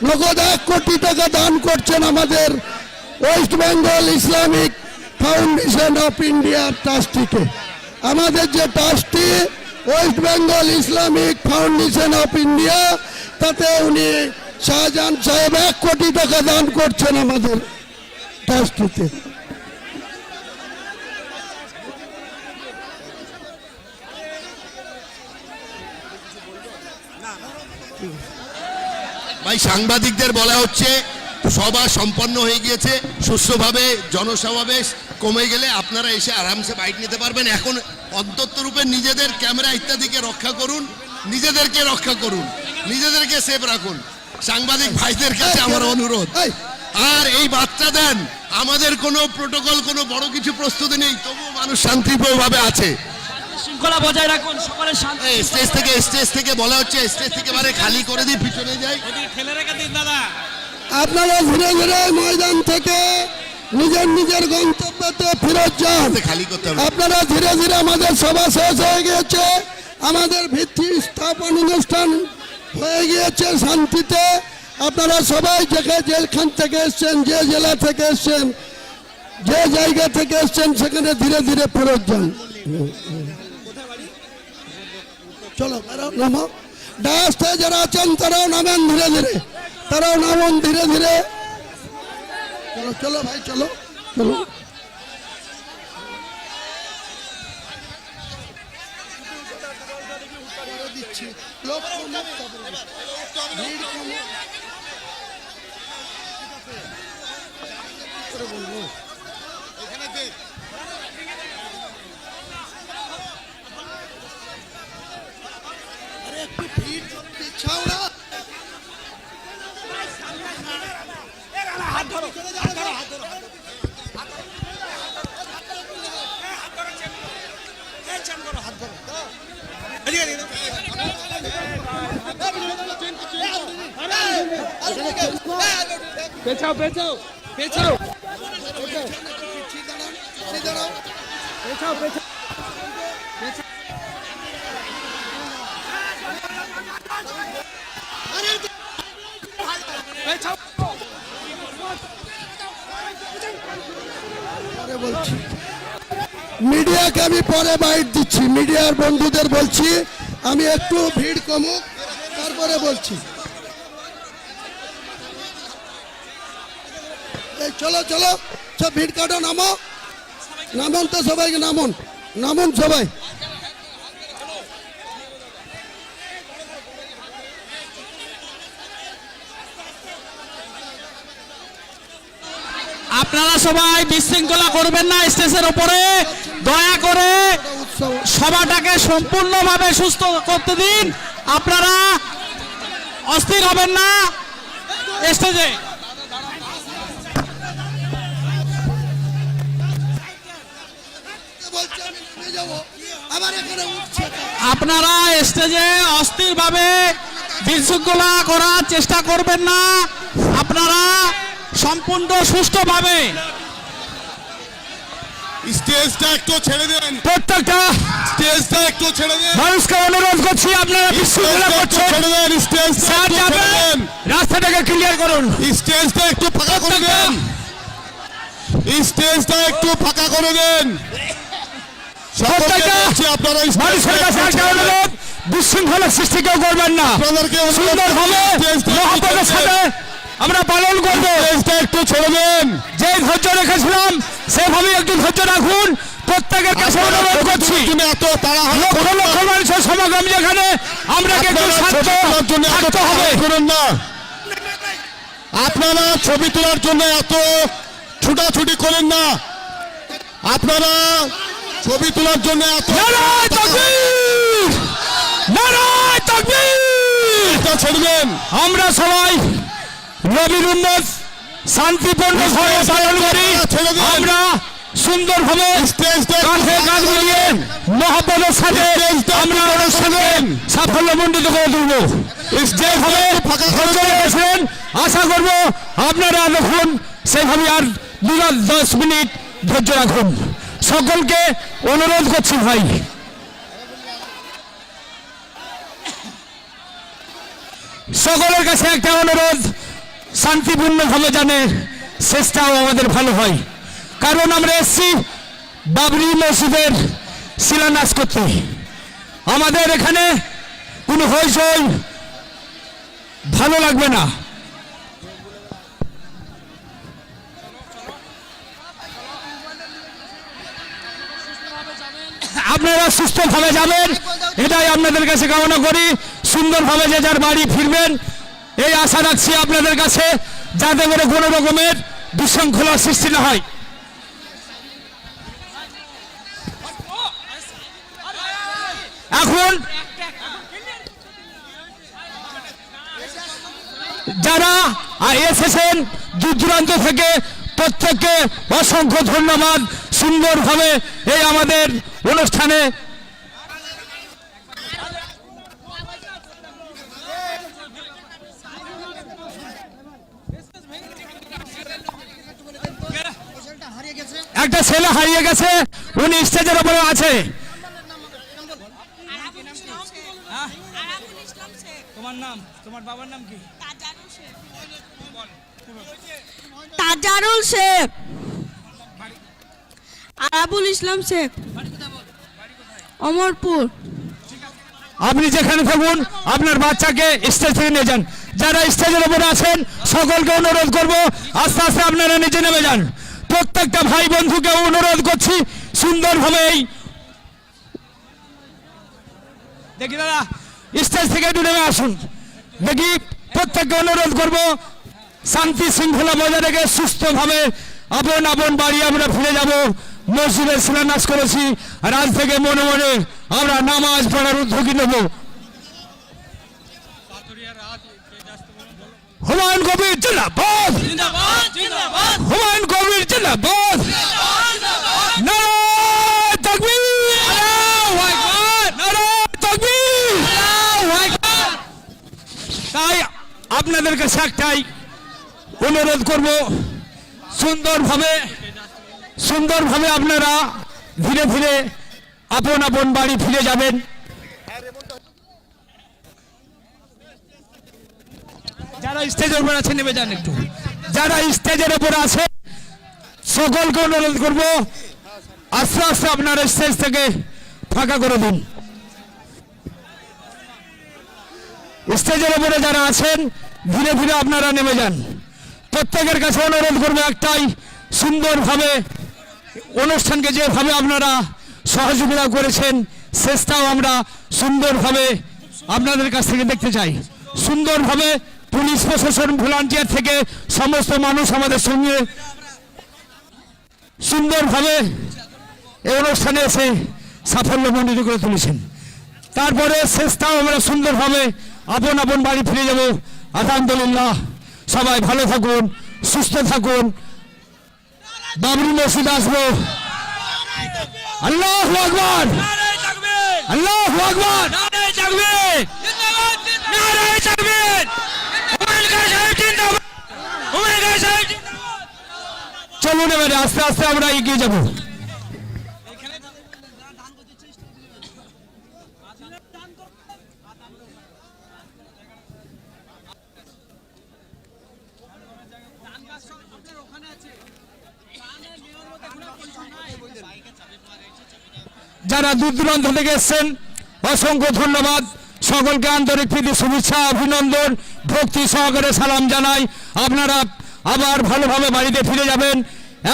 নগদ 1 কোটি টাকা দান করছেন আমাদের West Bengal Islamic Foundation of India ট্রাস্টটিকে। আমাদের যে ট্রাস্টটি West Bengal Islamic Foundation of India, তাতে উনি শাহজাহান সাহেব 1 কোটি টাকা দান করছেন আমাদের ট্রাস্টটিতে। ভাই সাংবাদিকদের বলা হচ্ছে সভা সম্পন্ন হয়ে গিয়েছে সুষ্ঠুভাবে, জনসমাবেশ কমে গেলে আপনারা এসে আরামসে বাইট নিতে পারবেন। এখন অন্তত রূপে নিজেদের ক্যামেরা ইত্যাদিকে রক্ষা করুন, নিজেদেরকে রক্ষা করুন, নিজেদেরকে সেফ রাখুন। সাংবাদিক ভাইদের কাছে আমার অনুরোধ। আর এই বার্তা দেন, আমাদের কোনো প্রোটোকল, কোনো বড় কিছু প্রস্তুতি নেই, তবুও মানুষ শান্তিপ্রিয়ভাবে আছে। শৃঙ্খলা বজায় রাখুন, সকলের শান্তি। স্টেজ থেকে বলা হচ্ছে স্টেজ থেকে বারে খালি করে দিই, পিছনে যাই। ঠেলে রেখে দিন দাদা। আপনারা ধীরে ধীরে ময়দান থেকে নিজের নিজের গন্তব্যতে ফেরত যান। খালি করতে হবে। আপনারা ধীরে ধীরে, আমাদের সভা শেষ হয়ে গিয়েছে, আমাদের ভিত্তি স্থাপন অনুষ্ঠান হয়ে গিয়েছে শান্তিতে। আপনারা সবাই যেখান থেকে এসছেন, যে জেলা থেকে এসছেন, যে জায়গা থেকে এসছেন, সেখানে ধীরে ধীরে ফেরত যান। চলো নামো, ডায়াসে যারা আছেন তারাও নামেন ধীরে ধীরে, তারাও নামুন ধীরে ধীরে। চলো চলো ভাই, চলো চলো। পেছাও পেছাও পেছাও পেছাও পেছাও। বলছি মিডিয়াকে আমি পরে বাইট দিচ্ছি, মিডিয়ার বন্ধুদের বলছি আমি একটু ভিড় কমুক, তারপরে বলছি। এই চলো চলো, সব ভিড় কাটো, নামো, নামুন তো সবাইকে, নামুন নামুন সবাই। আপনারা সবাই বিশৃঙ্খলা করবেন না স্টেজের উপরে, দয়া করে উৎসব সভাটাকে সম্পূর্ণভাবে সুস্থ করতে দিন। আপনারা অস্থির হবেন না স্টেজে। বলছে আমি নেমে যাবো, আবার এখানে উঠছে না। আপনারা স্টেজে অস্থিরভাবে বিশৃঙ্খলা করার চেষ্টা করবেন না। আপনারা সম্পূর্ণ সুষ্ঠুভাবে স্টেজটা একটু ছেড়ে দেন, প্রত্যেকটা স্টেজটা একটু ছেড়ে দেন, মানুষকে অনুরোধ করছি, আপনারা বিশৃঙ্খলা স্টেজটা একটু করছেন। ছেড়ে দেন, স্টেজটা স্যার একটু ছেড়ে যাবেন, দেন, রাস্তাটাকে ক্লিয়ার করুন। স্টেজটা একটু ফাঁকা করে দেন, স্টেজটা একটু ফাঁকা করে দেন। সকলকে প্রত্যেকটা বলছি আপনারা মানুষের কাছে একটা স্টেজটা অনুরোধ, বিশৃঙ্খলা সৃষ্টি কেউ করবেন না। আপনাদেরকে অনুরোধ সুন্দরভাবে স্টেজটা একটু মহব্বতের ছেড়ে সাথে আমরা পালন করবো। স্টেজটা একটু ছেড়ে দেন। যে ধৈর্য রেখেছিলাম সেভাবে একটু ধৈর্য রাখুন। প্রত্যেকের কাছে অনুরোধ করছি, তুমি এত তাড়াহুড়ো লক্ষ করো না। লক্ষ মানুষের সমাগম যেখানে, আমরা একটু আপনারা শান্ত ছবি তোলার জন্য এত থাকতে হবে। তাড়াহুড়ো করেন না। আপনারা ছবি তোলার জন্য এত ছুটাছুটি করেন না। আপনারা ছবি তোলার জন্য এত নারায়ে তাকবীর! নারায়ে তাকবীর! এটা ছেড়বেন। আমরা সবাই নবীর উম্মত শান্তিপূর্ণভাবে পালন করি। ছেড়ে দিন। আমরা সুন্দরভাবে স্টেজটা একটু কাঁধে কাঁধ মিলিয়ে মহব্বতের সাথে স্টেজটা আমরা একটু অনুষ্ঠানকে সরান। সাফল্যমণ্ডিত করে তুলব। যেভাবে ফাঁকা করে ধৈর্য দিন। রেখেছেন, আশা করব আপনারা দেখুন সেভাবে আর 2-10 মিনিট ধৈর্য রাখুন। সকলকে অনুরোধ করছি ভাই, সকলের কাছে একটা অনুরোধ, শান্তিপূর্ণভাবে জানে শেষটাও আমাদের ভালো হয়। কারণ আমরা এসছি বাবরি মসজিদের শিলান্যাস করতে। আমাদের এখানে কোনো হইচই ভালো লাগবে না। আপনারা সুস্থভাবে যাবেন, এটাই আপনাদের কাছে কামনা করি। সুন্দরভাবে যে যার বাড়ি ফিরবেন এই আশা রাখছি আপনাদের কাছে, যাতে করে কোনো রকমের বিশৃঙ্খলার সৃষ্টি না হয়। এখন যারা এসেছেন দূর দূরান্ত থেকে, প্রত্যেককে অসংখ্য ধন্যবাদ। সুন্দরভাবে এই আমাদের অনুষ্ঠানে একটা ছেলে হারিয়ে গেছে, উনি স্টেজের উপরে আছে। তোমার নাম, তোমার বাবার নাম কি? তাজারুল শেখ, আরাবুল ইসলাম শেখ, অমরপুর। আপনি যেখানে থাকুন আপনার বাচ্চাকে স্টেজ থেকে নিয়ে যান। যারা স্টেজের উপরে আছেন সকলকে অনুরোধ করব আস্তে আস্তে আপনারা নিচে নেমে যান। প্রত্যেকটা ভাই বন্ধুকে অনুরোধ করছি সুন্দরভাবে এই দেখি দাদা স্টেজ থেকে একটু নেমে আসুন। দেখি প্রত্যেককে অনুরোধ করব শান্তি শৃঙ্খলা বজায় রেখে সুস্থভাবে আপন আপন বাড়ি আমরা ফিরে যাব। মসজিদের শিলান্যাস করেছি, আর আজ থেকে মনে মনে আমরা নামাজ পড়ার উদ্যোগী নেব। হুমায়ুন কবির জিন্দাবাদ, হুমায়ুন কবির জিন্দাবাদ, নারায়ে তাকবীর, আল্লাহু আকবার, নারায়ে তাকবীর, আল্লাহু আকবার। তাই আপনাদের কাছে একটাই অনুরোধ করব, সুন্দরভাবে আপনারা ধীরে ধীরে আপন আপন বাড়ি ফিরে যাবেন। যারা স্টেজের উপর আছে নেমে যান একটু। যারা স্টেজের উপর আছে সকলকে অনুরোধ করব আস্তে আস্তে আপনারা স্টেজ থেকে ফাঁকা করে দিন। স্টেজের উপরে যারা আছেন ধীরে ধীরে আপনারা নেমে যান। প্রত্যেকের কাছে অনুরোধ করবো একটাই, সুন্দরভাবে অনুষ্ঠানকে যেভাবে আপনারা সহযোগিতা করেছেন শেষটাও আমরা সুন্দরভাবে আপনাদের কাছ থেকে দেখতে চাই। সুন্দরভাবে পুলিশ প্রশাসন ভলান্টিয়ার থেকে সমস্ত মানুষ আমাদের সঙ্গে সুন্দরভাবে এই অনুষ্ঠানে এসে সাফল্যমণ্ডিত করে তুলেছেন। তারপরে শেষটাও আমরা সুন্দরভাবে আপন আপন বাড়ি ফিরে যাব। আলহামদুলিল্লাহ, সবাই ভালো থাকুন, সুস্থ থাকুন। বাবরি মসজিদ আসবো। আল্লাহু আকবার, আল্লাহু আকবার, নারায়ে তাকবীর, নারায়ে তাকবীর, হুমায়ুন খান সাহেব জিন্দাবাদ, হুমায়ুন খান সাহেব জিন্দাবাদ। চলুন এবারে আস্তে আস্তে আমরা এগিয়ে যাব। যারা দূর দূরান্ত থেকে এসেছেন অসংখ্য ধন্যবাদ। সকলকে আন্তরিক প্রীতি শুভেচ্ছা, অভিনন্দন, ভক্তি সহকারে সালাম জানাই। আপনারা আবার ভালোভাবে বাড়িতে ফিরে যাবেন,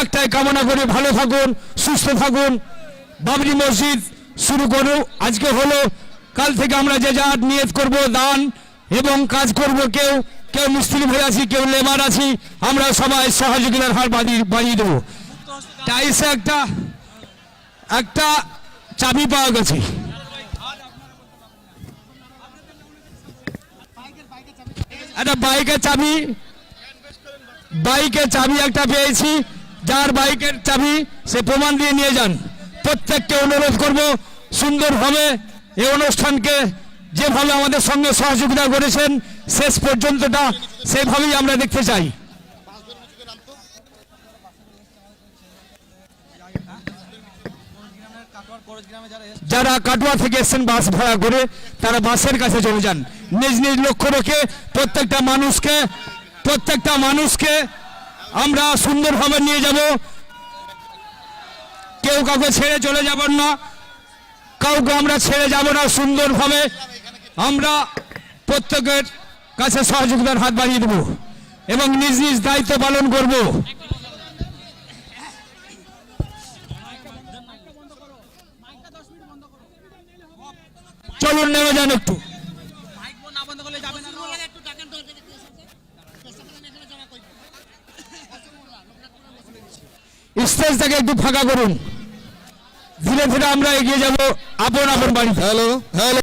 একটাই কামনা করি, ভালো থাকুন, সুস্থ থাকুন। বাবরি মসজিদ শুরু করো আজকে হলো, কাল থেকে আমরা যে যা নিয়ত করব দান এবং কাজ করব। কেউ কেউ মিস্ত্রি ভাই আছি, কেউ লেবার আছি, আমরা সবাই সহযোগিতার হার বাড়িয়ে দেবো। টাইসে একটা চাবি পাওয়া গেছে। একটা বাইকের চাবি একটা পেয়েছি। যার বাইকের চাবি সে প্রমাণ দিয়ে নিয়ে যান। প্রত্যেককে অনুরোধ করব সুন্দরভাবে এই অনুষ্ঠানকে যেভাবে আমাদের সঙ্গে সহযোগিতা করেছেন শেষ পর্যন্তটা সেভাবেই আমরা দেখতে চাই। যারা কাটোয়া থেকে এসেছেন বাস ভাড়া করে, তারা বাসের কাছে চলে যান। নিজ নিজ লক্ষ্য রেখে প্রত্যেকটা মানুষকে আমরা সুন্দরভাবে নিয়ে যাব। কেউ কাউকে ছেড়ে চলে যাবেন না, কাউকে আমরা ছেড়ে যাব না। সুন্দরভাবে আমরা প্রত্যেকের কাছে সহযোগিতার হাত বাড়িয়ে দেব এবং নিজ নিজ দায়িত্ব পালন করব। চলুন নেমে যান একটু। স্টেজটাকে একটু ফাঁকা করুন। ধীরে ধীরে আমরা এগিয়ে যাব আপন আপন বাড়ি। Hello hello